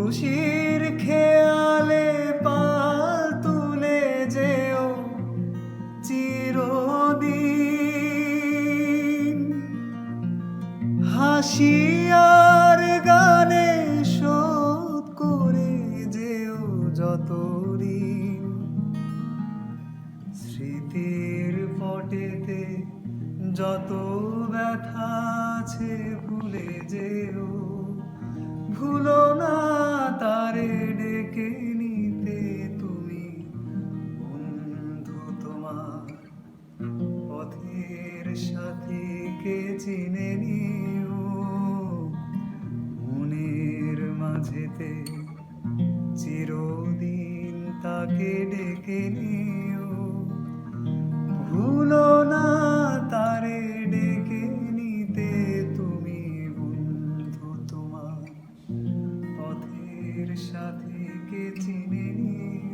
খুশির খেয়ালে পাল তুলে যেও চিরদিন, হাসি আর গানে শোধ করে যেও যত ঋণ। স্মৃতির পটেতে যত ব্যথা আছে ভুলে যেও, ভুলো না তারে ডেকে নিতে তুমি বন্ধু তোমার। পথের সাথীকে চিনে নিও, মনের মাঝেতে চিরদিন তাকে ডেকে নিও। ভুলো না তারে ডেকে নিতে তুমি বন্ধু তোমার। পথের সাথীকে চিনে নিও।